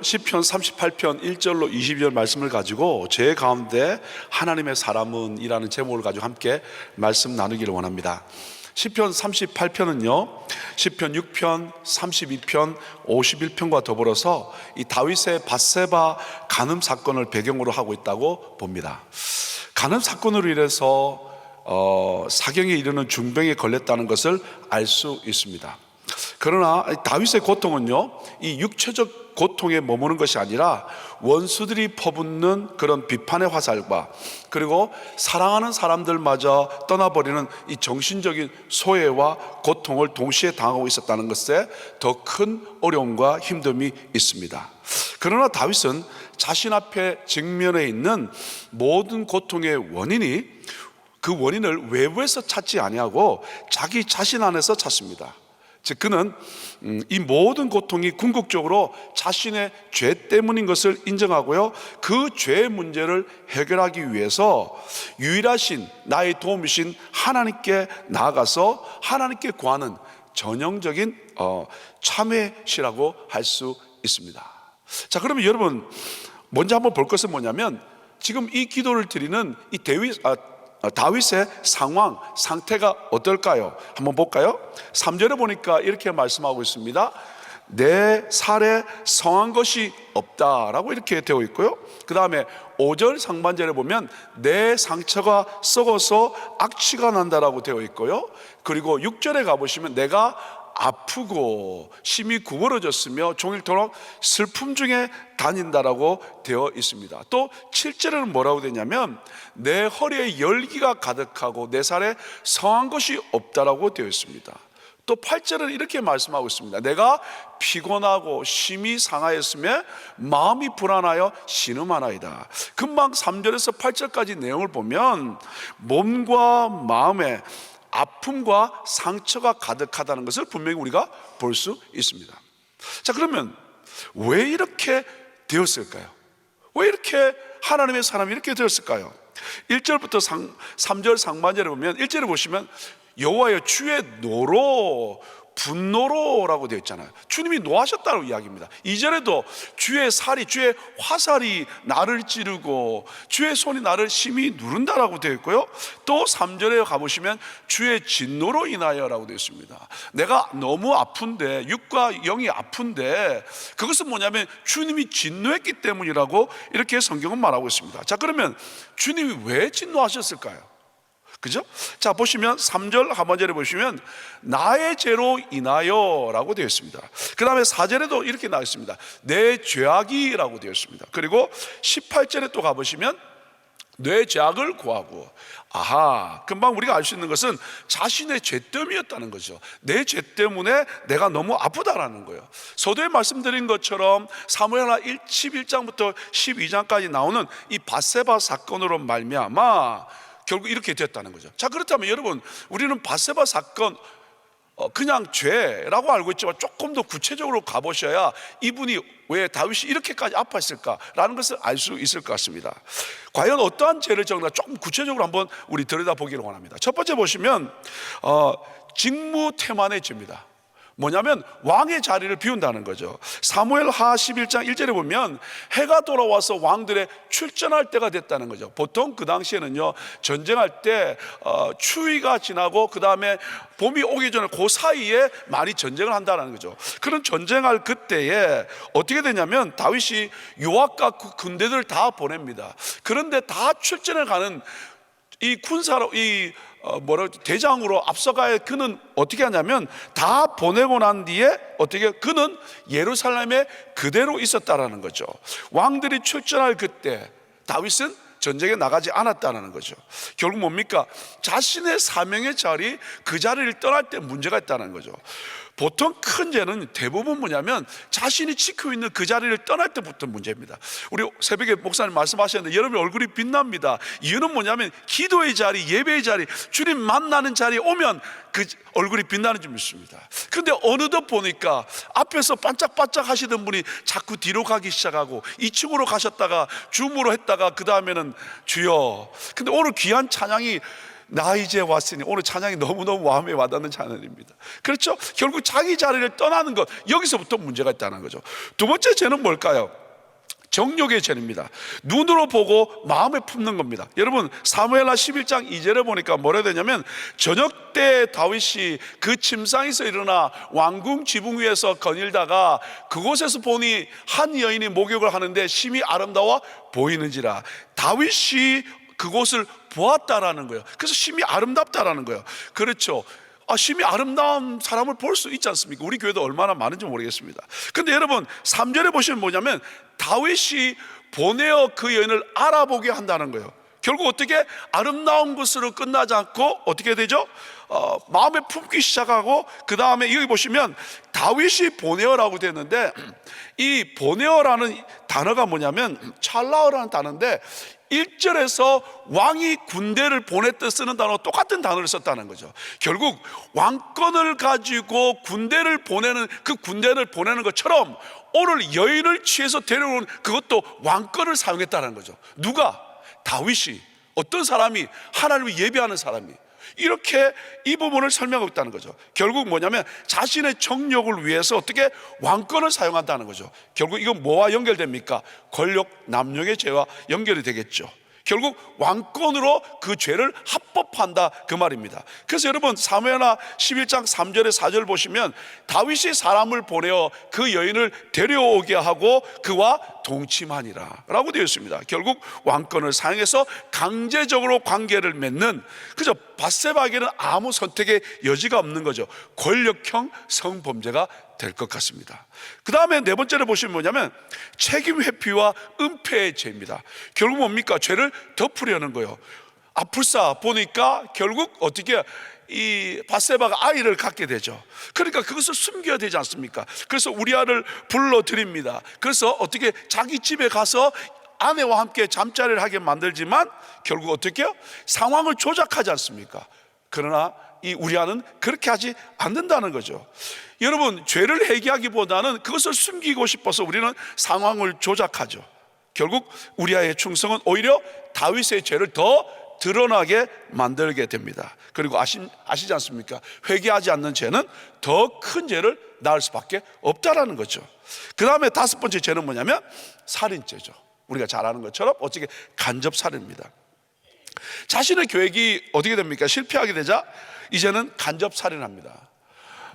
시편 38편 1절로 22절 말씀을 가지고 제 가운데 하나님의 사람은 이라는 제목을 가지고 함께 말씀 나누기를 원합니다. 시편 38편은요 시편 6편, 32편, 51편과 더불어서 이 다윗의 밧세바 간음 사건을 배경으로 하고 있다고 봅니다. 간음 사건으로 인해서 사경에 이르는 중병에 걸렸다는 것을 알 수 있습니다. 그러나 다윗의 고통은요 이 육체적 고통에 머무는 것이 아니라 원수들이 퍼붓는 그런 비판의 화살과 그리고 사랑하는 사람들마저 떠나버리는 이 정신적인 소외와 고통을 동시에 당하고 있었다는 것에 더 큰 어려움과 힘듦이 있습니다. 그러나 다윗은 자신 앞에 직면해 있는 모든 고통의 원인이 그 원인을 외부에서 찾지 아니하고 자기 자신 안에서 찾습니다. 즉 그는 이 모든 고통이 궁극적으로 자신의 죄 때문인 것을 인정하고요 그 죄의 문제를 해결하기 위해서 유일하신 나의 도움이신 하나님께 나아가서 하나님께 구하는 전형적인 참회시라고 할 수 있습니다. 자, 그러면 여러분 먼저 한번 볼 것은 뭐냐면 지금 이 기도를 드리는 이 다윗의 상태가 어떨까요? 한번 볼까요? 3절에 보니까 이렇게 말씀하고 있습니다. 내 살에 성한 것이 없다라고 이렇게 되어 있고요 그 다음에 5절 상반절에 보면 내 상처가 썩어서 악취가 난다라고 되어 있고요 그리고 6절에 가보시면 내가 아프고 심히 구부러졌으며 종일토록 슬픔 중에 다닌다라고 되어 있습니다. 또 7절에는 뭐라고 되냐면 내 허리에 열기가 가득하고 내 살에 성한 것이 없다라고 되어 있습니다. 또 8절은 이렇게 말씀하고 있습니다. 내가 피곤하고 심히 상하였으며 마음이 불안하여 신음하나이다. 금방 3절에서 8절까지 내용을 보면 몸과 마음에 아픔과 상처가 가득하다는 것을 분명히 우리가 볼 수 있습니다. 자, 그러면 왜 이렇게 되었을까요? 왜 이렇게 하나님의 사람이 이렇게 되었을까요? 1절부터 3절 상반절에 보면 1절에 보시면 여호와여 주의 노로 분노로라고 되어 있잖아요. 주님이 노하셨다고 이야기입니다. 2절에도 주의 화살이 나를 찌르고 주의 손이 나를 심히 누른다라고 되어 있고요 또 3절에 가보시면 주의 진노로 인하여라고 되어 있습니다. 내가 너무 아픈데 육과 영이 아픈데 그것은 뭐냐면 주님이 진노했기 때문이라고 이렇게 성경은 말하고 있습니다. 자, 그러면 주님이 왜 진노하셨을까요? 그죠? 자, 보시면 3절 하반절에 보시면 나의 죄로 인하여 라고 되어 있습니다. 그 다음에 4절에도 이렇게 나와 있습니다. 내 죄악이 라고 되어 있습니다. 그리고 18절에 또 가보시면 내 죄악을 구하고 금방 우리가 알 수 있는 것은 자신의 죄 때문이었다는 거죠. 내 죄 때문에 내가 너무 아프다라는 거예요. 서두에 말씀드린 것처럼 사무엘하 11장부터 12장까지 나오는 이 밧세바 사건으로 말미암아 결국 이렇게 됐다는 거죠. 자, 그렇다면 여러분 우리는 밧세바 사건 그냥 죄라고 알고 있지만 조금 더 구체적으로 가보셔야 이분이 왜 다윗이 이렇게까지 아팠을까라는 것을 알 수 있을 것 같습니다. 과연 어떠한 죄를 적나 조금 구체적으로 한번 우리 들여다보기를 원합니다. 첫 번째 보시면 직무태만의 죄입니다. 뭐냐면 왕의 자리를 비운다는 거죠. 사무엘하 11장 1절에 보면 해가 돌아와서 왕들의 출전할 때가 됐다는 거죠. 보통 그 당시에는요 전쟁할 때 추위가 지나고 그 다음에 봄이 오기 전에 그 사이에 많이 전쟁을 한다는 거죠. 그런 전쟁할 그때에 어떻게 되냐면 다윗이 요압과 그 군대들을 다 보냅니다. 그런데 다 출전을 가는 이 군사로 대장으로 앞서가야 그는 어떻게 하냐면 다 보내고 난 뒤에 그는 예루살렘에 그대로 있었다라는 거죠. 왕들이 출전할 그때 다윗은 전쟁에 나가지 않았다는 거죠. 결국 뭡니까? 자신의 사명의 자리 그 자리를 떠날 때 문제가 있다는 거죠. 보통 큰 죄는 대부분 뭐냐면 자신이 지키고 있는 그 자리를 떠날 때부터 문제입니다. 우리 새벽에 목사님 말씀하셨는데 여러분 얼굴이 빛납니다. 이유는 뭐냐면 기도의 자리, 예배의 자리, 주님 만나는 자리에 오면 그 얼굴이 빛나는 줄 믿습니다. 그런데 어느덧 보니까 앞에서 반짝반짝 하시던 분이 자꾸 뒤로 가기 시작하고 2층으로 가셨다가 줌으로 했다가 그 다음에는 주여. 근데 오늘 귀한 찬양이 나 이제 왔으니, 오늘 찬양이 너무너무 마음에 와닿는 찬양입니다. 그렇죠? 결국 자기 자리를 떠나는 것, 여기서부터 문제가 있다는 거죠. 두 번째 죄는 뭘까요? 정욕의 죄입니다. 눈으로 보고 마음에 품는 겁니다. 여러분, 사무엘하 11장 2절에 보니까 뭐라 되냐면, 저녁 때 다윗이 그 침상에서 일어나 왕궁 지붕 위에서 거닐다가 그곳에서 보니 한 여인이 목욕을 하는데 심히 아름다워 보이는지라. 다윗이 그곳을 보았다라는 거예요. 그래서 심히 아름답다라는 거예요. 그렇죠. 심히 아름다운 사람을 볼 수 있지 않습니까? 우리 교회도 얼마나 많은지 모르겠습니다. 근데 여러분, 3절에 보시면 뭐냐면, 다윗이 보내어 그 여인을 알아보게 한다는 거예요. 결국 어떻게 아름다운 것으로 끝나지 않고 어떻게 되죠? 마음에 품기 시작하고, 그 다음에 여기 보시면 다윗이 보내어라고 되는데, 이 보내어라는 단어가 뭐냐면 찰라어라는 단어인데, 1절에서 왕이 군대를 보냈듯 쓰는 단어와 똑같은 단어를 썼다는 거죠. 결국 왕권을 가지고 군대를 보내는, 그 군대를 보내는 것처럼 오늘 여인을 취해서 데려오는, 그것도 왕권을 사용했다는 거죠. 누가? 다윗이. 어떤 사람이? 하나님을 예배하는 사람이. 이렇게 이 부분을 설명하고 있다는 거죠. 결국 뭐냐면 자신의 정욕을 위해서 어떻게 왕권을 사용한다는 거죠. 결국 이건 뭐와 연결됩니까? 권력 남용의 죄와 연결이 되겠죠. 결국 왕권으로 그 죄를 합법한다, 그 말입니다. 그래서 여러분, 사무엘하 11장 3절에 4절 보시면 다윗이 사람을 보내어 그 여인을 데려오게 하고 그와 동침하니라 라고 되어 있습니다. 결국 왕권을 사용해서 강제적으로 관계를 맺는, 그저 밧세바에게는 아무 선택의 여지가 없는 거죠. 권력형 성범죄가 될 것 같습니다. 그 다음에 네 번째로 보시면 뭐냐면 책임 회피와 은폐의 죄입니다. 결국 뭡니까? 죄를 덮으려는 거예요. 불사 보니까 결국 어떻게 이 밧세바가 아이를 갖게 되죠. 그러니까 그것을 숨겨야 되지 않습니까? 그래서 우리아를 불러드립니다. 그래서 어떻게 자기 집에 가서 아내와 함께 잠자리를 하게 만들지만 결국 어떻게 해요? 상황을 조작하지 않습니까? 그러나 이 우리아는 그렇게 하지 않는다는 거죠. 여러분, 죄를 회개하기보다는 그것을 숨기고 싶어서 우리는 상황을 조작하죠. 결국 우리아의 충성은 오히려 다윗의 죄를 더 드러나게 만들게 됩니다. 그리고 아시지 않습니까? 회개하지 않는 죄는 더 큰 죄를 낳을 수밖에 없다라는 거죠. 그 다음에 다섯 번째 죄는 뭐냐면 살인죄죠. 우리가 잘 아는 것처럼 어떻게 간접살인입니다. 자신의 계획이 어떻게 됩니까? 실패하게 되자 이제는 간접살인합니다.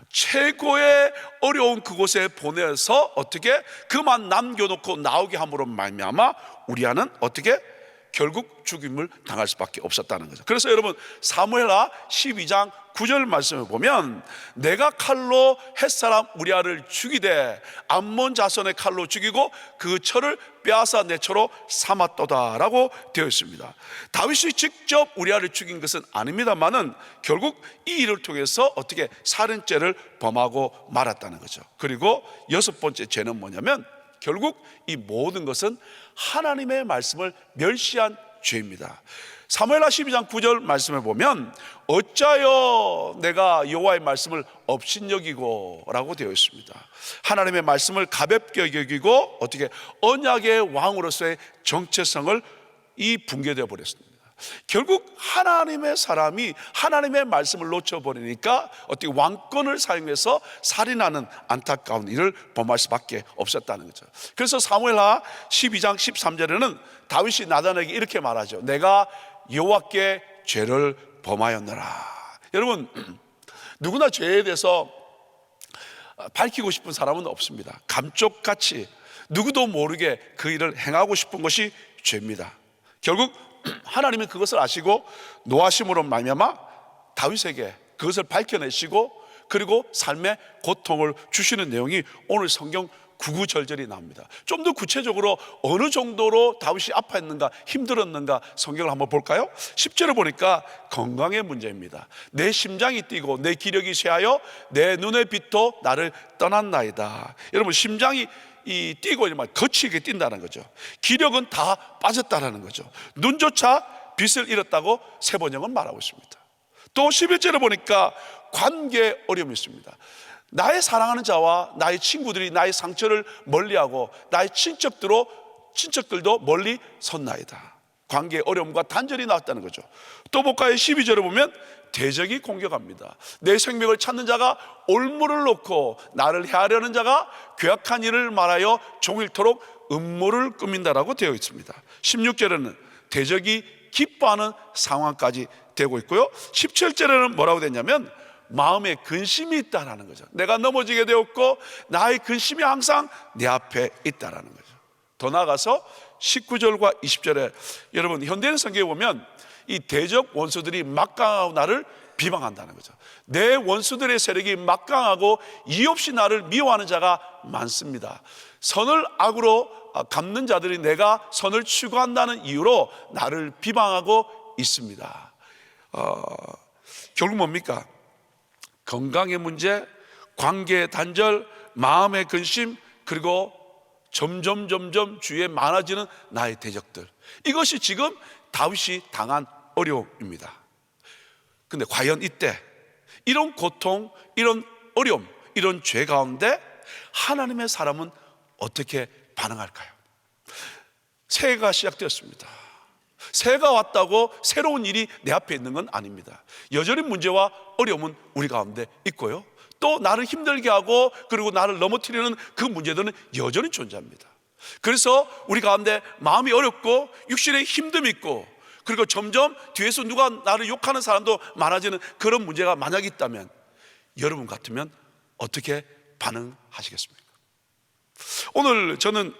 최고의 어려운 그곳에 보내서 어떻게 그만 남겨놓고 나오게 함으로 말미암아 우리아는 어떻게 결국 죽임을 당할 수밖에 없었다는 거죠. 그래서 여러분, 사무엘하 12장 9절 말씀을 보면 내가 칼로 햇사람 우리아를 죽이되 암몬 자손의 칼로 죽이고 그 철을 빼앗아 내 처로 삼았도다 라고 되어 있습니다. 다윗이 직접 우리아를 죽인 것은 아닙니다만은 결국 이 일을 통해서 어떻게 살인죄를 범하고 말았다는 거죠. 그리고 여섯 번째 죄는 뭐냐면 결국 이 모든 것은 하나님의 말씀을 멸시한 죄입니다. 사무엘하 12장 9절 말씀을 보면 어찌하여 내가 여호와의 말씀을 업신여기고 라고 되어 있습니다. 하나님의 말씀을 가볍게 여기고 어떻게 언약의 왕으로서의 정체성을 붕괴되어 버렸습니다. 결국 하나님의 사람이 하나님의 말씀을 놓쳐버리니까 어떻게 왕권을 사용해서 살인하는 안타까운 일을 범할 수밖에 없었다는 거죠. 그래서 사무엘하 12장 13절에는 다윗이 나단에게 이렇게 말하죠. 내가 여호와께 죄를 범하였노라. 여러분, 누구나 죄에 대해서 밝히고 싶은 사람은 없습니다. 감쪽같이 누구도 모르게 그 일을 행하고 싶은 것이 죄입니다. 결국 하나님은 그것을 아시고 노하심으로 말미암아 다윗에게 그것을 밝혀내시고 그리고 삶의 고통을 주시는 내용이 오늘 성경 구구절절이 나옵니다. 좀 더 구체적으로 어느 정도로 다윗이 아파했는가 힘들었는가 성경을 한번 볼까요? 10절을 보니까 건강의 문제입니다. 내 심장이 뛰고 내 기력이 쇠하여 내 눈의 빛도 나를 떠났나이다. 여러분, 심장이 뛰고 이러면 거치게 뛴다는 거죠. 기력은 다 빠졌다는 거죠. 눈조차 빛을 잃었다고 세번역은 말하고 있습니다. 또 11절에 보니까 관계 어려움이 있습니다. 나의 사랑하는 자와 나의 친구들이 나의 상처를 멀리하고 나의 친척들도 멀리 섰나이다. 관계의 어려움과 단절이 나왔다는 거죠. 또 볼까요? 12절에 보면 대적이 공격합니다. 내 생명을 찾는 자가 올무를 놓고 나를 해하려는 자가 괴악한 일을 말하여 종일토록 음모를 꾸민다라고 되어 있습니다. 16절에는 대적이 기뻐하는 상황까지 되고 있고요. 17절에는 뭐라고 됐냐면 마음에 근심이 있다라는 거죠. 내가 넘어지게 되었고 나의 근심이 항상 내 앞에 있다라는 거죠. 더 나아가서 19절과 20절에 여러분 현대인 성경에 보면 이 대적 원수들이 막강하고 나를 비방한다는 거죠. 내 원수들의 세력이 막강하고 이유 없이 나를 미워하는 자가 많습니다. 선을 악으로 갚는 자들이 내가 선을 추구한다는 이유로 나를 비방하고 있습니다. 결국 뭡니까? 건강의 문제, 관계의 단절, 마음의 근심, 그리고 점점 주위에 많아지는 나의 대적들, 이것이 지금 다윗이 당한 어려움입니다. 근데 과연 이때 이런 고통, 이런 어려움, 이런 죄 가운데 하나님의 사람은 어떻게 반응할까요? 새해가 시작되었습니다. 새해가 왔다고 새로운 일이 내 앞에 있는 건 아닙니다. 여전히 문제와 어려움은 우리 가운데 있고요, 또 나를 힘들게 하고 그리고 나를 넘어뜨리는 그 문제들은 여전히 존재합니다. 그래서 우리 가운데 마음이 어렵고 육신의 힘듦이 있고 그리고 점점 뒤에서 누가 나를 욕하는 사람도 많아지는 그런 문제가 만약 있다면 여러분 같으면 어떻게 반응하시겠습니까? 오늘 저는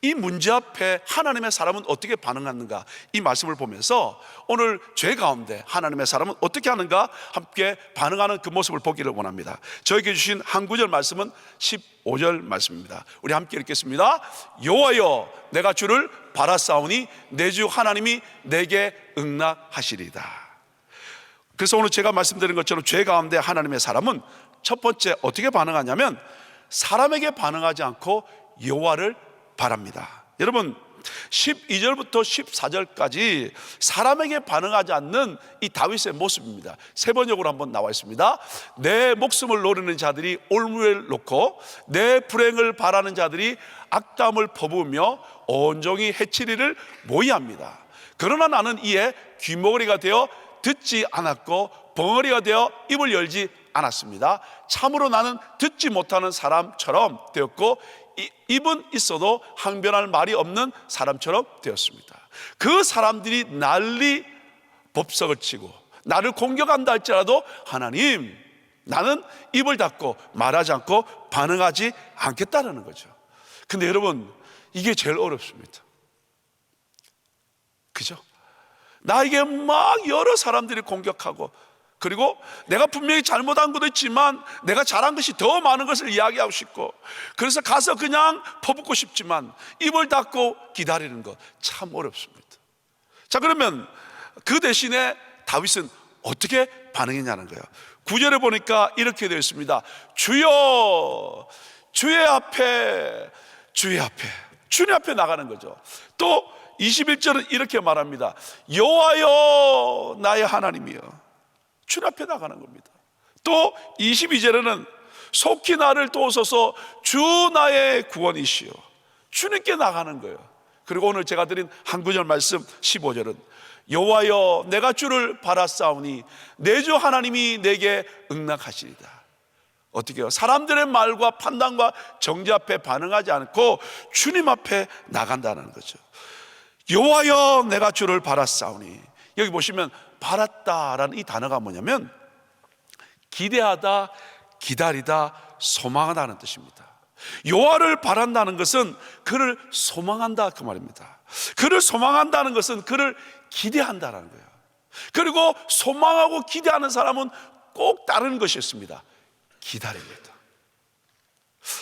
이 문제 앞에 하나님의 사람은 어떻게 반응하는가, 이 말씀을 보면서 오늘 죄 가운데 하나님의 사람은 어떻게 하는가 함께 반응하는 그 모습을 보기를 원합니다. 저에게 주신 한 구절 말씀은 15절 말씀입니다. 우리 함께 읽겠습니다. 여호와여 내가 주를 바라싸우니 내 주 하나님이 내게 응답하시리이다. 그래서 오늘 제가 말씀드린 것처럼 죄 가운데 하나님의 사람은 첫 번째 어떻게 반응하냐면 사람에게 반응하지 않고 여호와를 바랍니다. 여러분 12절부터 14절까지 사람에게 반응하지 않는 이 다윗의 모습입니다. 세 번역으로 한번 나와 있습니다. 내 목숨을 노리는 자들이 올무를 놓고 내 불행을 바라는 자들이 악담을 퍼부으며 온종일 해치리를 모의합니다. 그러나 나는 이에 귀머거리가 되어 듣지 않았고 벙어리가 되어 입을 열지 않았습니다. 참으로 나는 듣지 못하는 사람처럼 되었고 입은 있어도 항변할 말이 없는 사람처럼 되었습니다. 그 사람들이 난리 법석을 치고 나를 공격한다 할지라도 하나님, 나는 입을 닫고 말하지 않고 반응하지 않겠다는 거죠. 근데 여러분 이게 제일 어렵습니다. 그죠? 나에게 막 여러 사람들이 공격하고 그리고 내가 분명히 잘못한 것도 있지만 내가 잘한 것이 더 많은 것을 이야기하고 싶고 그래서 가서 그냥 퍼붓고 싶지만 입을 닫고 기다리는 것 참 어렵습니다. 자, 그러면 그 대신에 다윗은 어떻게 반응했냐는 거예요. 9절에 보니까 이렇게 되어 있습니다. 주여, 주의 앞에, 주의 앞에, 주님 앞에 나가는 거죠. 또 21절은 이렇게 말합니다. 여호와여 나의 하나님이여, 주님 앞에 나가는 겁니다. 또 22절에는 속히 나를 도우소서 주 나의 구원이시여, 주님께 나가는 거예요. 그리고 오늘 제가 드린 한 구절 말씀 15절은 여호와여 내가 주를 바라싸우니 내 주 하나님이 내게 응답하시리이다. 어떻게 해요? 사람들의 말과 판단과 정죄 앞에 반응하지 않고 주님 앞에 나간다는 거죠. 여호와여 내가 주를 바라싸우니, 여기 보시면 바랐다라는 이 단어가 뭐냐면 기대하다, 기다리다, 소망하다는 뜻입니다. 여호와를 바란다는 것은 그를 소망한다 그 말입니다. 그를 소망한다는 것은 그를 기대한다는 거예요. 그리고 소망하고 기대하는 사람은 꼭 다른 것이 있습니다. 기다립니다.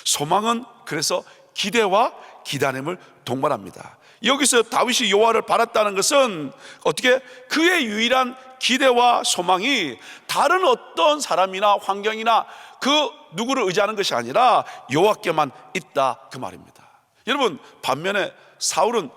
소망은 그래서 기대와 기다림을 동반합니다. 여기서 다윗이 여호와를 바랐다는 것은 어떻게 그의 유일한 기대와 소망이 다른 어떤 사람이나 환경이나 그 누구를 의지하는 것이 아니라 여호와께만 있다 그 말입니다. 여러분 반면에 사울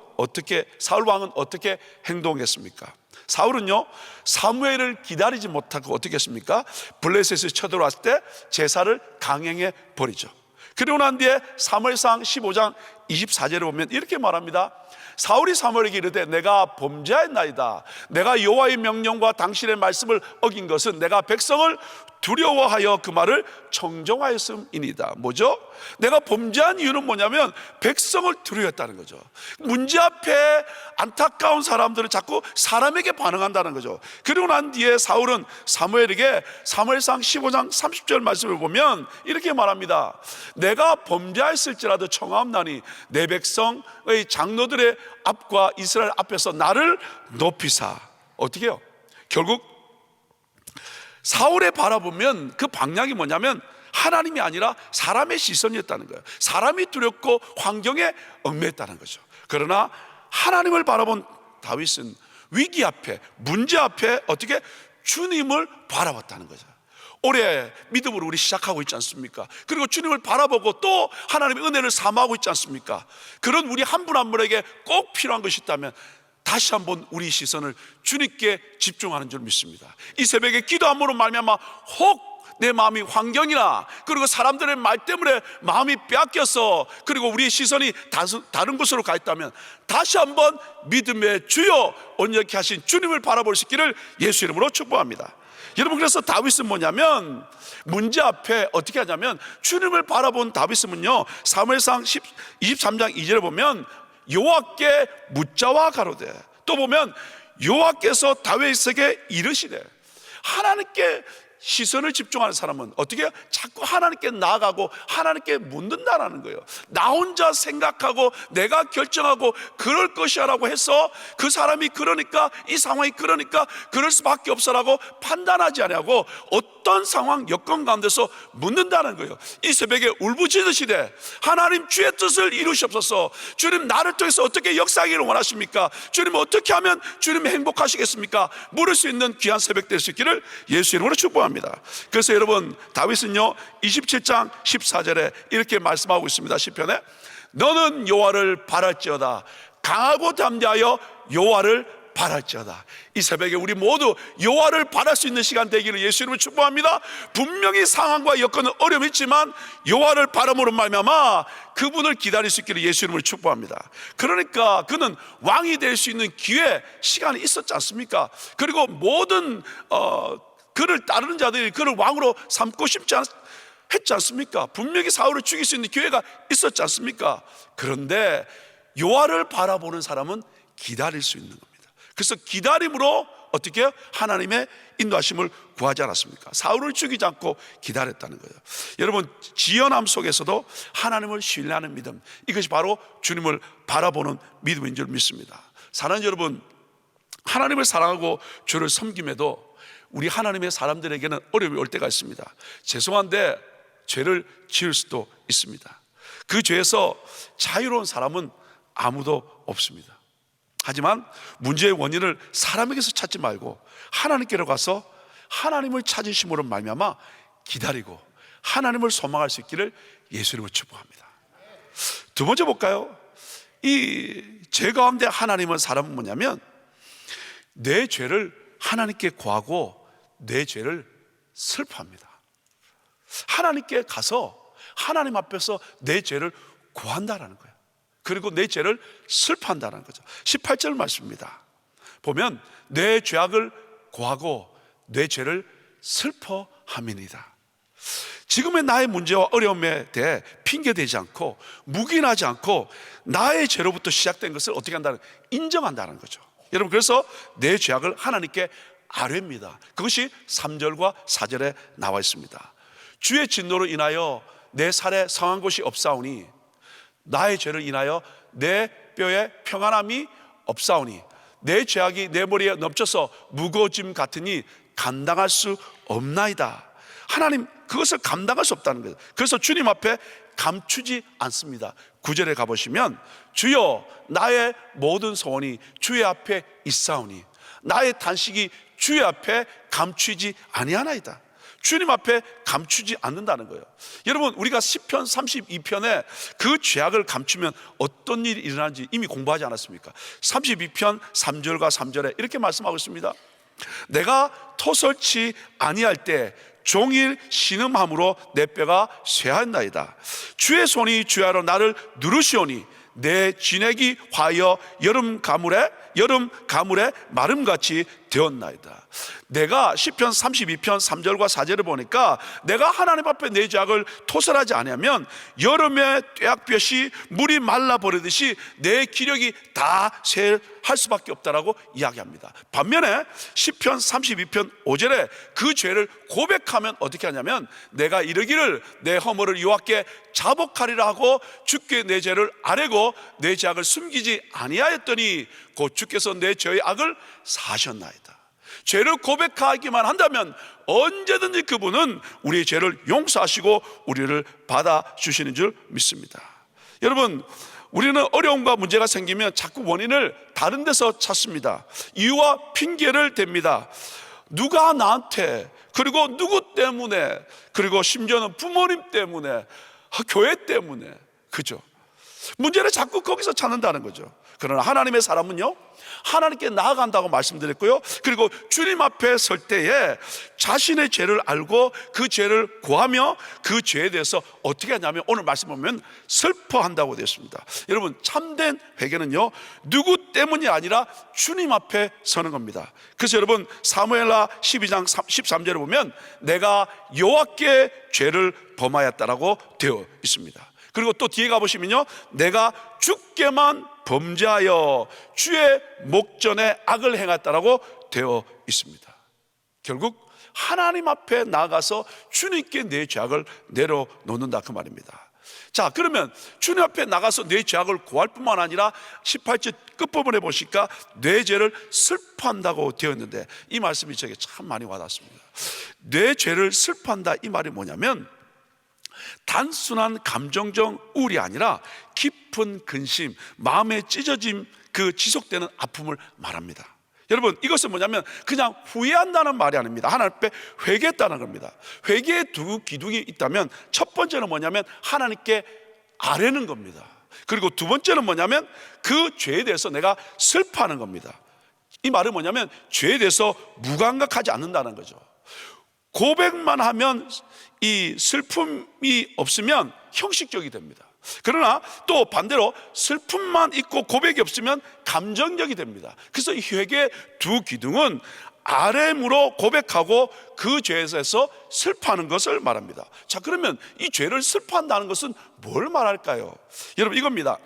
왕은 어떻게 행동했습니까? 사울은요 사무엘을 기다리지 못하고 어떻게 했습니까? 블레셋에 쳐들어왔을 때 제사를 강행해 버리죠. 그리고 난 뒤에 사무엘상 15장 24절에 보면 이렇게 말합니다. 사울이 사무엘에게 이르되 내가 범죄하였나이다. 내가 여호와의 명령과 당신의 말씀을 어긴 것은 내가 백성을 두려워하여 그 말을 청종하였음이니이다. 뭐죠? 내가 범죄한 이유는 뭐냐면 백성을 두려워했다는 거죠. 문제 앞에 안타까운 사람들은 자꾸 사람에게 반응한다는 거죠. 그리고 난 뒤에 사울은 사무엘에게 사무엘상 15장 30절 말씀을 보면 이렇게 말합니다. 내가 범죄하였을지라도 청하옵나니 내 백성의 장로들의 앞과 이스라엘 앞에서 나를 높이사. 어떻게 해요? 결국 사울에 바라보면 그 방향이 뭐냐면 하나님이 아니라 사람의 시선이었다는 거예요. 사람이 두렵고 환경에 얽매였다는 거죠. 그러나 하나님을 바라본 다윗은 위기 앞에, 문제 앞에 어떻게 주님을 바라봤다는 거죠. 올해 믿음으로 우리 시작하고 있지 않습니까? 그리고 주님을 바라보고 또 하나님의 은혜를 사모하고 있지 않습니까? 그런 우리 한 분 한 분에게 꼭 필요한 것이 있다면 다시 한번 우리 시선을 주님께 집중하는 줄 믿습니다. 이 새벽에 기도함으로 말미암아 혹 내 마음이 환경이나 그리고 사람들의 말 때문에 마음이 빼앗겨서 그리고 우리의 시선이 다른 곳으로 가 있다면 다시 한번 믿음의 주여 온전케 하신 주님을 바라볼 수 있기를 예수 이름으로 축복합니다. 여러분, 그래서 다윗은 뭐냐면 문제 앞에 어떻게 하냐면 주님을 바라본 다윗은요, 사무엘상 23장 2절에 보면 여호와께 묻자와 가로되, 또 보면 여호와께서 다윗에게 이르시되. 하나님께 시선을 집중하는 사람은 어떻게 해요? 자꾸 하나님께 나아가고 하나님께 묻는다라는 거예요. 나 혼자 생각하고 내가 결정하고 그럴 것이야 라고 해서 그 사람이 그러니까 이 상황이 그러니까 그럴 수밖에 없어라고 판단하지 아니하고 어떤 상황 여건 가운데서 묻는다는 거예요. 이 새벽에 울부짖으시되 하나님 주의 뜻을 이루시옵소서. 주님 나를 통해서 어떻게 역사하기를 원하십니까? 주님 어떻게 하면 주님이 행복하시겠습니까? 물을 수 있는 귀한 새벽 될 수 있기를 예수 이름으로 축복합니다. 그래서 여러분, 다윗은요 27장 14절에 이렇게 말씀하고 있습니다. 시편에 너는 여호와를 바랄지어다. 강하고 담대하여 여호와를 바랄지어다. 이 새벽에 우리 모두 여호와를 바랄 수 있는 시간 되기를 예수 이름으로 축복합니다. 분명히 상황과 여건은 어려움이 있지만 여호와를 바람으로 말미암아 그분을 기다릴 수 있기를 예수 이름으로 축복합니다. 그러니까 그는 왕이 될 수 있는 기회, 시간이 있었지 않습니까? 그리고 모든 그를 따르는 자들이 그를 왕으로 삼고 싶지 했지 않습니까? 분명히 사울을 죽일 수 있는 기회가 있었지 않습니까? 그런데 여호와를 바라보는 사람은 기다릴 수 있는 겁니다. 그래서 기다림으로 어떻게 해요? 하나님의 인도하심을 구하지 않았습니까? 사울을 죽이지 않고 기다렸다는 거예요. 여러분, 지연함 속에서도 하나님을 신뢰하는 믿음, 이것이 바로 주님을 바라보는 믿음인 줄 믿습니다. 사랑하는 여러분, 하나님을 사랑하고 주를 섬김에도 우리 하나님의 사람들에게는 어려움이 올 때가 있습니다. 죄송한데 죄를 지을 수도 있습니다. 그 죄에서 자유로운 사람은 아무도 없습니다. 하지만 문제의 원인을 사람에게서 찾지 말고 하나님께로 가서 하나님을 찾으심으로 말미암아 기다리고 하나님을 소망할 수 있기를 예수 이름으로 축복합니다. 두 번째 볼까요? 이 죄 가운데 하나님은 사람은 뭐냐면 내 죄를 하나님께 구하고 내 죄를 슬퍼합니다. 하나님께 가서 하나님 앞에서 내 죄를 구한다라는 거예요. 그리고 내 죄를 슬퍼한다는 거죠. 18절 말씀입니다. 보면 내 죄악을 구하고 내 죄를 슬퍼함이니이다. 지금의 나의 문제와 어려움에 대해 핑계대지 않고 묵인하지 않고 나의 죄로부터 시작된 것을 어떻게 한다는, 인정한다는 거죠. 여러분, 그래서 내 죄악을 하나님께 아뢰입니다. 그것이 3절과 4절에 나와 있습니다. 주의 진노로 인하여 내 살에 성한 곳이 없사오니 나의 죄를 인하여 내 뼈에 평안함이 없사오니 내 죄악이 내 머리에 넘쳐서 무거워짐 같으니 감당할 수 없나이다. 하나님, 그것을 감당할 수 없다는 거예요. 그래서 주님 앞에 감추지 않습니다. 9절에 가보시면 주여 나의 모든 소원이 주의 앞에 있사오니 나의 탄식이 주의 앞에 감추지 아니하나이다. 주님 앞에 감추지 않는다는 거예요. 여러분, 우리가 시편 32편에 그 죄악을 감추면 어떤 일이 일어나는지 이미 공부하지 않았습니까? 32편 3절과 3절에 이렇게 말씀하고 있습니다. 내가 토설치 아니할 때 종일 신음함으로 내 뼈가 쇠하였나이다. 주의 손이 주야로 나를 누르시오니 내 진액이 화하여 여름 가물에 마름같이 되었나이다. 내가 시편 32편 3절과 4절을 보니까 내가 하나님 앞에 내 죄악을 토설하지 않으면 여름에 떼약볕이 물이 말라버리듯이 내 기력이 다 쇠할 수밖에 없다라고 이야기합니다. 반면에 시편 32편 5절에 그 죄를 고백하면 어떻게 하냐면 내가 이르기를 내 허물을 여호와께 자복하리라 하고 주께 내 죄를 아뢰고 내 죄악을 숨기지 아니하였더니 곧 주께서 내 죄의 악을 사하셨나이다. 죄를 고백하기만 한다면 언제든지 그분은 우리의 죄를 용서하시고 우리를 받아주시는 줄 믿습니다. 여러분, 우리는 어려움과 문제가 생기면 자꾸 원인을 다른 데서 찾습니다. 이유와 핑계를 댑니다. 누가 나한테, 그리고 누구 때문에, 그리고 심지어는 부모님 때문에, 교회 때문에, 그죠? 문제를 자꾸 거기서 찾는다는 거죠. 그러나 하나님의 사람은요, 하나님께 나아간다고 말씀드렸고요, 그리고 주님 앞에 설 때에 자신의 죄를 알고 그 죄를 고하며 그 죄에 대해서 어떻게 하냐면 오늘 말씀 보면 슬퍼한다고 되어 있습니다. 여러분, 참된 회개는요 누구 때문이 아니라 주님 앞에 서는 겁니다. 그래서 여러분, 사무엘하 12장 13절에 보면 내가 여호와께 죄를 범하였다라고 되어 있습니다. 그리고 또 뒤에 가보시면요, 내가 주께만 범죄하여 주의 목전에 악을 행했다라고 되어 있습니다. 결국 하나님 앞에 나아가서 주님께 내 죄악을 내려놓는다 그 말입니다. 자, 그러면 주님 앞에 나가서 내 죄악을 고할 뿐만 아니라 18절 끝부분에 보시니까 내 죄를 슬퍼한다고 되어 있는데 이 말씀이 저에게 참 많이 와닿습니다. 내 죄를 슬퍼한다, 이 말이 뭐냐면 단순한 감정적 우울이 아니라 깊은 근심, 마음의 찢어짐, 그 지속되는 아픔을 말합니다. 여러분, 이것은 뭐냐면 그냥 후회한다는 말이 아닙니다. 하나님 앞에 회개했다는 겁니다. 회개의 두 기둥이 있다면 첫 번째는 뭐냐면 하나님께 아뢰는 겁니다. 그리고 두 번째는 뭐냐면 그 죄에 대해서 내가 슬퍼하는 겁니다. 이 말은 뭐냐면 죄에 대해서 무감각하지 않는다는 거죠. 고백만 하면 이 슬픔이 없으면 형식적이 됩니다. 그러나 또 반대로 슬픔만 있고 고백이 없으면 감정적이 됩니다. 그래서 이 회개의 두 기둥은 아뢰므로 고백하고 그 죄에서 슬퍼하는 것을 말합니다. 자, 그러면 이 죄를 슬퍼한다는 것은 뭘 말할까요? 여러분, 이겁니다.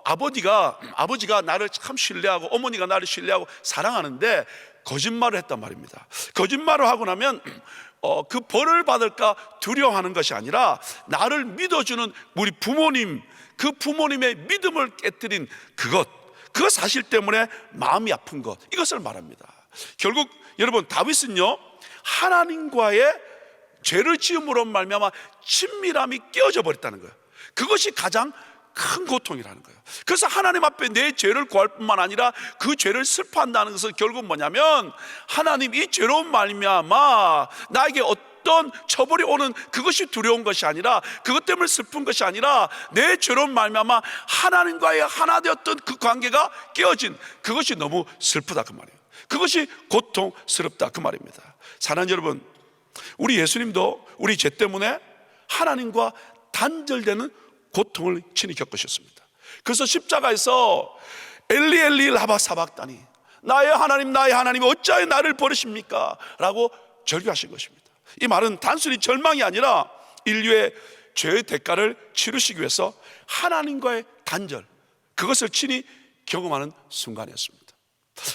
아버지가 나를 참 신뢰하고 어머니가 나를 신뢰하고 사랑하는데 거짓말을 했단 말입니다. 거짓말을 하고 나면 그 벌을 받을까 두려워하는 것이 아니라 나를 믿어주는 우리 부모님, 그 부모님의 믿음을 깨뜨린 그 사실 때문에 마음이 아픈 것, 이것을 말합니다. 결국 여러분, 다윗은요 하나님과의 죄를 지음으로 말미암아 친밀함이 깨어져 버렸다는 거예요. 그것이 가장 큰 고통이라는 거예요. 그래서 하나님 앞에 내 죄를 구할 뿐만 아니라 그 죄를 슬퍼한다는 것은 결국 뭐냐면 하나님, 이 죄로 말미암아 나에게 어떤 처벌이 오는 그것이 두려운 것이 아니라, 그것 때문에 슬픈 것이 아니라 내 죄로 말미암아 하나님과의 하나 되었던 그 관계가 깨어진 그것이 너무 슬프다 그 말이에요. 그것이 고통스럽다 그 말입니다. 사랑하는 여러분, 우리 예수님도 우리 죄 때문에 하나님과 단절되는 고통을 친히 겪으셨습니다. 그래서 십자가에서 엘리 엘리 라마 사박다니, 나의 하나님 어찌하여 나를 버리십니까? 라고 절규하신 것입니다. 이 말은 단순히 절망이 아니라 인류의 죄의 대가를 치르시기 위해서 하나님과의 단절, 그것을 친히 경험하는 순간이었습니다.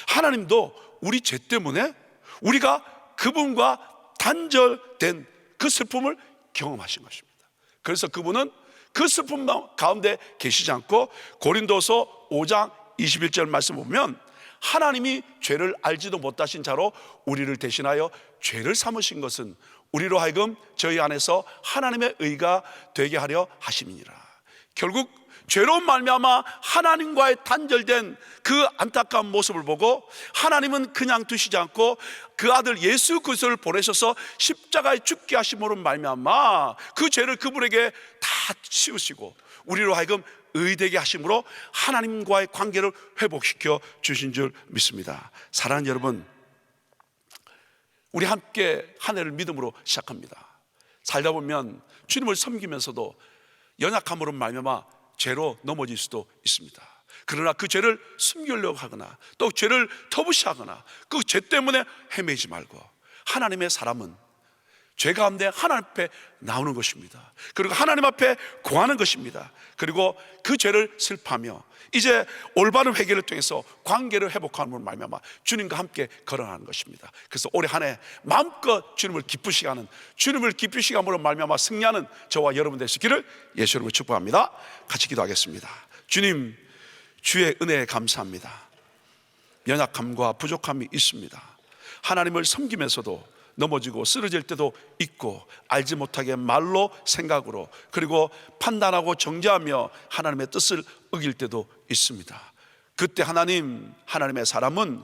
하나님도 우리 죄 때문에 우리가 그분과 단절된 그 슬픔을 경험하신 것입니다. 그래서 그분은 그 슬픔 가운데 계시지 않고 고린도서 5장 21절 말씀 보면 하나님이 죄를 알지도 못하신 자로 우리를 대신하여 죄를 삼으신 것은 우리로 하여금 저희 안에서 하나님의 의가 되게 하려 하심이니라. 결국 죄로 말미암아 하나님과의 단절된 그 안타까운 모습을 보고 하나님은 그냥 두시지 않고 그 아들 예수 그리스도를 보내셔서 십자가에 죽게 하심으로 말미암아 그 죄를 그분에게 다 치우시고 우리로 하여금 의되게 하심으로 하나님과의 관계를 회복시켜 주신 줄 믿습니다. 사랑하는 여러분, 우리 함께 한 해를 믿음으로 시작합니다. 살다 보면 주님을 섬기면서도 연약함으로 말미암아 죄로 넘어질 수도 있습니다. 그러나 그 죄를 숨기려고 하거나 또 죄를 터부시하거나 그 죄 때문에 헤매지 말고, 하나님의 사람은 죄 가운데 하나님 앞에 나오는 것입니다. 그리고 하나님 앞에 구하는 것입니다. 그리고 그 죄를 슬퍼하며 이제 올바른 회개를 통해서 관계를 회복하는 말미암아 주님과 함께 걸어가는 것입니다. 그래서 올해 한 해 마음껏 주님을 기쁘시게 하는, 주님을 기쁘시게 함으로 말미암아 승리하는 저와 여러분 되시기를 예수 이름으로 축복합니다. 같이 기도하겠습니다. 주님, 주의 은혜에 감사합니다. 연약함과 부족함이 있습니다. 하나님을 섬기면서도 넘어지고 쓰러질 때도 있고, 알지 못하게 말로 생각으로 그리고 판단하고 정죄하며 하나님의 뜻을 어길 때도 있습니다. 그때 하나님의 사람은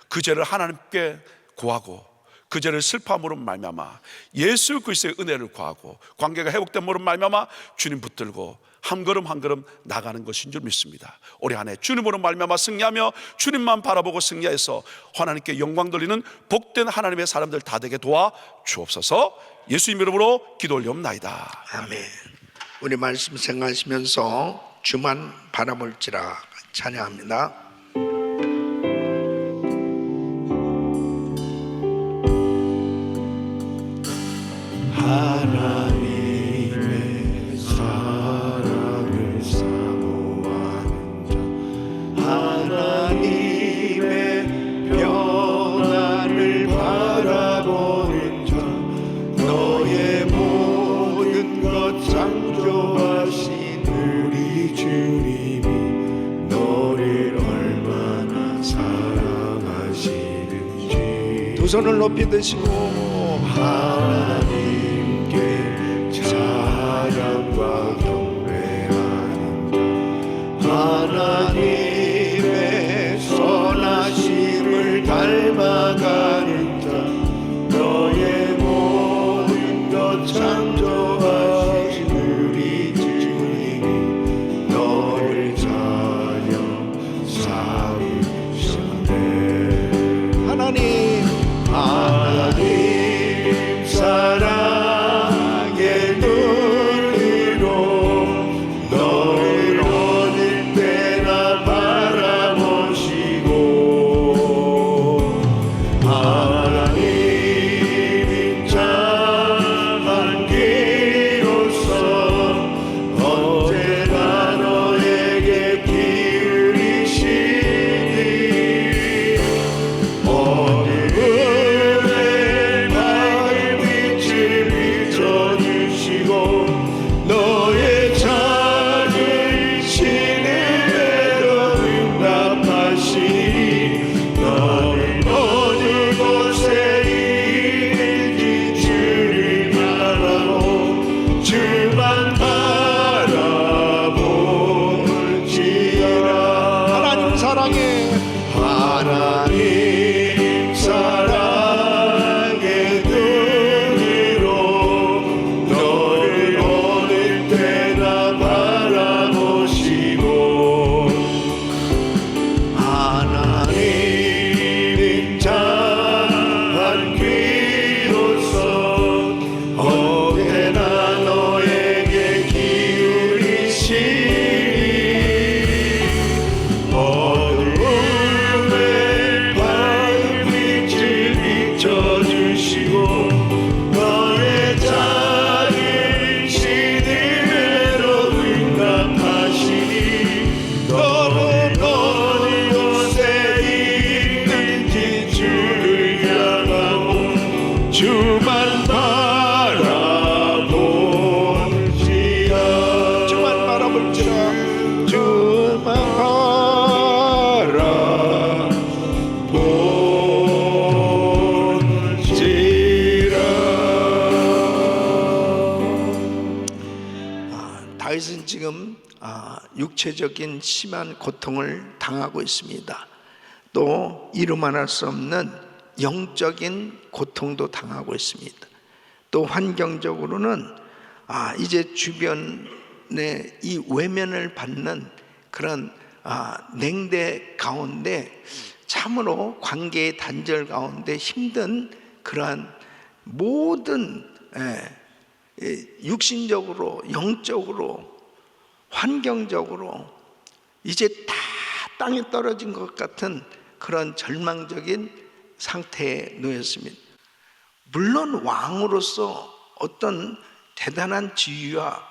그 죄를 하나님께 구하고 그 죄를 슬퍼함으로 말미암아 예수 그리스도의 은혜를 구하고 관계가 회복됨으로 말미암아 주님 붙들고 한 걸음 한 걸음 나가는 것인 줄 믿습니다. 올해 한 해 주님으로 말미암아 승리하며 주님만 바라보고 승리해서 하나님께 영광 돌리는 복된 하나님의 사람들 다 되게 도와 주옵소서. 예수님 이름으로 기도 올리옵나이다. 아멘. 우리 말씀 생각하시면서 주만 바라볼지라 찬양합니다. 하나님의 사랑을 사모하는 자, 하나님의 평안을 바라보는 자, 너의 모든 것 창조하신 우리 주님이 너를 얼마나 사랑하시는지 두 손을 높이 드시고 하나님께 찬양과 경배하는 자, 하나님의 선하심을 닮아가는 자, 너의 모든 것 창조하신 우리 주님이 너를 자녀 삼으셨네. 하나님 사랑의 눈으로 너를 어느 때나 바라보시고, 하나님이 참한 귀로서 언제나 너에게 기울이시니 어둠의 달빛을 비춰주시고 너의 작은 신음에도 응답하시니 너는 어느 곳에 있는지 주를 바라보 주만 바라볼지어다. 하나님 사랑해 하나님 사랑의 눈으로 너를 어느 때나 바라보시고, 하나님은 참한 귀로서 언제나 너에게 기울이시니 어둠의 달빛을 비춰주시고 너의 작은 신음으로 응답하시니 너는 어느 곳에 있는지 주를 향하고 주만 바라볼지라. 주만 바라볼지라. 주만 다윗은 지금 육체적인 심한 고통을 당하고 있습니다. 또 이루만 할 수 없는 영적인 고통도 당하고 있습니다. 또 환경적으로는 이제 주변에 이 외면을 받는 그런 냉대 가운데 참으로 관계의 단절 가운데 힘든 그러한 모든 육신적으로 영적으로 환경적으로 이제 다 땅에 떨어진 것 같은 그런 절망적인 상태에 놓였습니다. 물론 왕으로서 어떤 대단한 지위와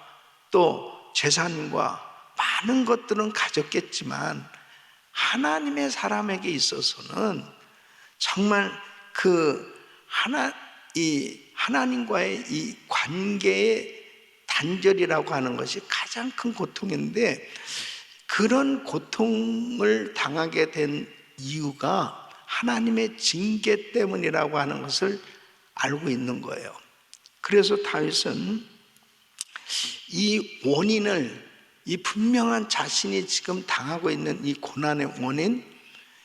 또 재산과 많은 것들은 가졌겠지만 하나님의 사람에게 있어서는 정말 이 하나님과의 이 관계의 단절이라고 하는 것이 가장 큰 고통인데, 그런 고통을 당하게 된 이유가 하나님의 징계 때문이라고 하는 것을 알고 있는 거예요. 그래서 다윗은 이 원인을, 이 분명한 자신이 지금 당하고 있는 이 고난의 원인,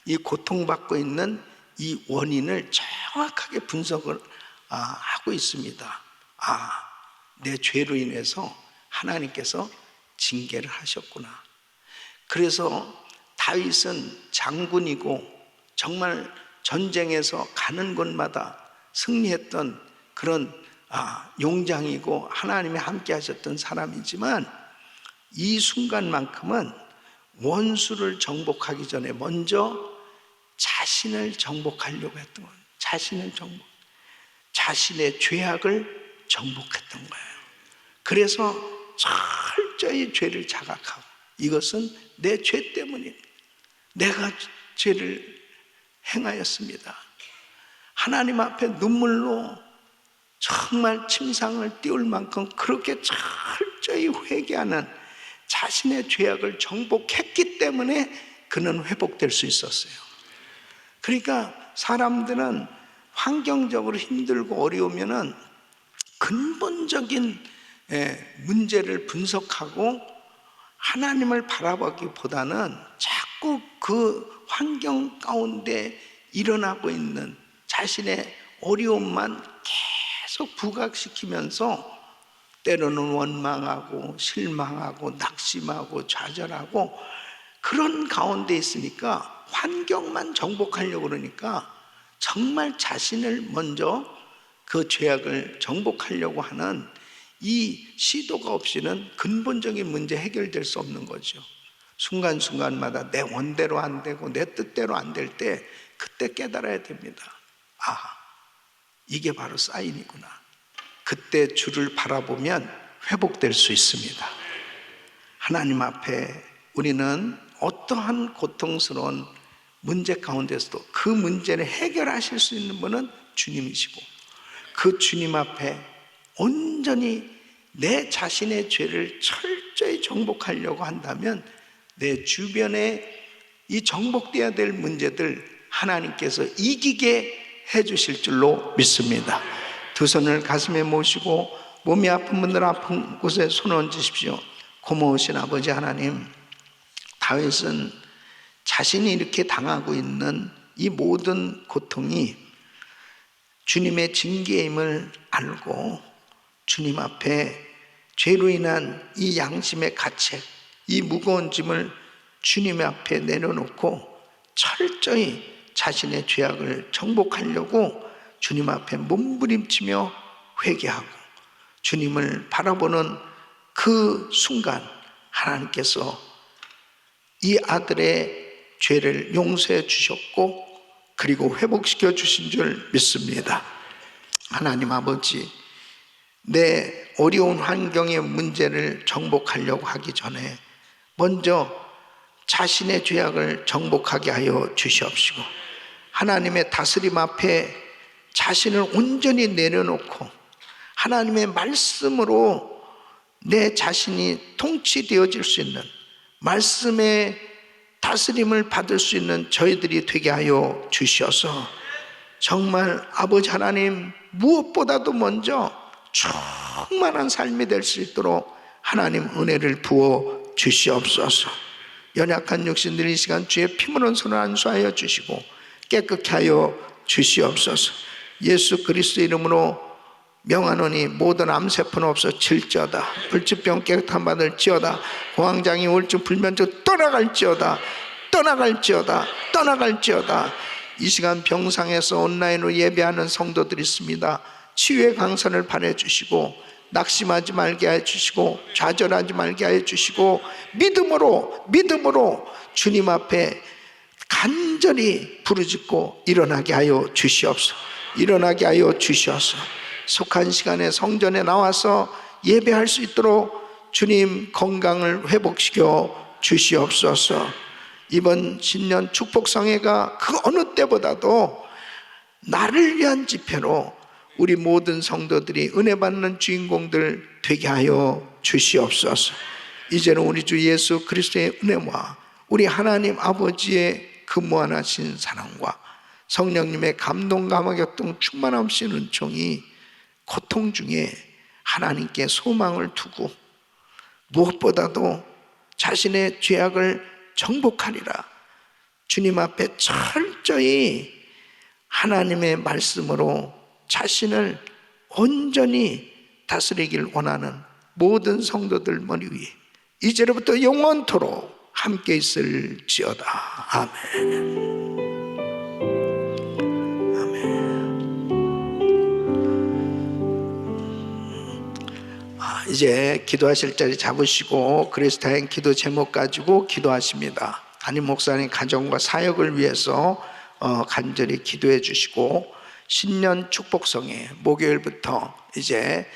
이 고통받고 있는 이 원인을 정확하게 분석을 하고 있습니다. 내 죄로 인해서 하나님께서 징계를 하셨구나. 그래서 다윗은 장군이고 정말 전쟁에서 가는 곳마다 승리했던 그런 용장이고 하나님이 함께 하셨던 사람이지만, 이 순간만큼은 원수를 정복하기 전에 먼저 자신을 정복하려고 했던 거예요. 자신의 죄악을 정복했던 거예요. 그래서 철저히 죄를 자각하고, 이것은 내 죄 때문입니다. 내가 죄를 행하였습니다. 하나님 앞에 눈물로 정말 침상을 띄울 만큼 그렇게 철저히 회개하는, 자신의 죄악을 정복했기 때문에 그는 회복될 수 있었어요. 그러니까 사람들은 환경적으로 힘들고 어려우면은 근본적인 문제를 분석하고 하나님을 바라보기보다는 자꾸 그 환경 가운데 일어나고 있는 자신의 어려움만 계속 부각시키면서 때로는 원망하고 실망하고 낙심하고 좌절하고 그런 가운데 있으니까, 환경만 정복하려고 그러니까 정말 자신을 먼저 그 죄악을 정복하려고 하는 이 시도가 없이는 근본적인 문제 해결될 수 없는 거죠. 순간순간마다 내 원대로 안 되고 내 뜻대로 안 될 때, 그때 깨달아야 됩니다. 이게 바로 사인이구나. 그때 주를 바라보면 회복될 수 있습니다. 하나님 앞에 우리는 어떠한 고통스러운 문제 가운데서도 그 문제를 해결하실 수 있는 분은 주님이시고, 그 주님 앞에 온전히 내 자신의 죄를 철저히 정복하려고 한다면 내 주변에 이 정복되어야 될 문제들 하나님께서 이기게 해주실 줄로 믿습니다. 두 손을 가슴에 모시고 몸이 아픈 분들 아픈 곳에 손을 얹으십시오. 고마우신 아버지 하나님, 다윗은 자신이 이렇게 당하고 있는 이 모든 고통이 주님의 징계임을 알고 주님 앞에 죄로 인한 이 양심의 가책, 이 무거운 짐을 주님 앞에 내려놓고 철저히 자신의 죄악을 정복하려고 주님 앞에 몸부림치며 회개하고 주님을 바라보는 그 순간 하나님께서 이 아들의 죄를 용서해 주셨고 그리고 회복시켜 주신 줄 믿습니다. 하나님 아버지, 내 어려운 환경의 문제를 정복하려고 하기 전에 먼저 자신의 죄악을 정복하게 하여 주시옵시고, 하나님의 다스림 앞에 자신을 온전히 내려놓고 하나님의 말씀으로 내 자신이 통치되어질 수 있는, 말씀의 다스림을 받을 수 있는 저희들이 되게 하여 주셔서 정말 아버지 하나님, 무엇보다도 먼저 충만한 삶이 될 수 있도록 하나님 은혜를 부어 주시옵소서. 연약한 육신들이 이 시간 주의 피물은 손을 안수하여 주시고 깨끗게 하여 주시옵소서. 예수 그리스도 이름으로 명하노니 모든 암세포는 없어질지어다. 불치병 깨끗함 받을지어다. 공황장애 우울증 불면증 떠나갈지어다. 이 시간 병상에서 온라인으로 예배하는 성도들이 있습니다. 치유의 강선을 바라주시고 낙심하지 말게 해주시고 좌절하지 말게 해주시고 믿음으로 주님 앞에 간절히 부르짖고 일어나게 하여 주시옵소서. 일어나게 하여 주시옵소서. 속한 시간에 성전에 나와서 예배할 수 있도록 주님 건강을 회복시켜 주시옵소서. 이번 신년 축복성회가 그 어느 때보다도 나를 위한 집회로 우리 모든 성도들이 은혜 받는 주인공들 되게 하여 주시옵소서. 이제는 우리 주 예수 그리스도의 은혜와 우리 하나님 아버지의 근무하신 사랑과 성령님의 감동 감화격동 충만하신 은총이 고통 중에 하나님께 소망을 두고 무엇보다도 자신의 죄악을 정복하리라 주님 앞에 철저히 하나님의 말씀으로 자신을 온전히 다스리길 원하는 모든 성도들 머리 위에 이제로부터 영원토록 함께 있을지어다. 아멘. 이제 기도하실 자리 잡으시고 그리스도인 기도 제목 가지고 기도하십니다. 담임 목사님 가정과 사역을 위해서 간절히 기도해 주시고 신년 축복성회 목요일부터 이제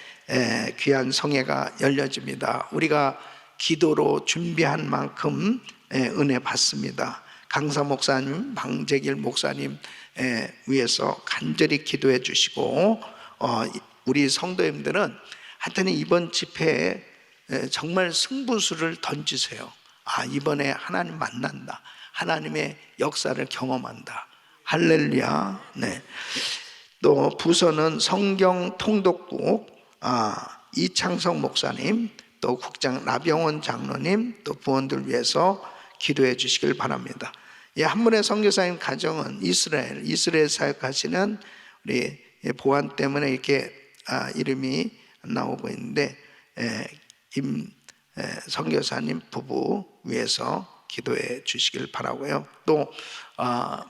귀한 성회가 열려집니다. 우리가 기도로 준비한 만큼 은혜 받습니다. 강사 목사님, 방재길 목사님 위해서 간절히 기도해 주시고 우리 성도님들은 하여튼 이번 집회에 정말 승부수를 던지세요. 이번에 하나님 만난다. 하나님의 역사를 경험한다. 할렐루야. 네. 또 부서는 성경 통독국 이창성 목사님, 또 국장 나병원 장로님, 또 부원들 위해서 기도해 주시길 바랍니다. 한 분의 선교사님 가정은 이스라엘 사역하시는 우리 보안 때문에 이렇게 이름이 나오고 있는데 김 선교사님 부부 위해서 기도해 주시길 바라고요. 또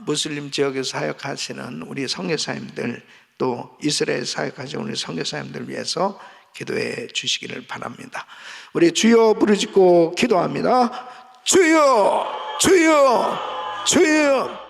무슬림 지역에서 사역하시는 우리 선교사님들, 또 이스라엘 사역하시는 우리 선교사님들 위해서 기도해 주시기를 바랍니다. 우리 주여 부르짖고 기도합니다. 주여, 주여, 주여.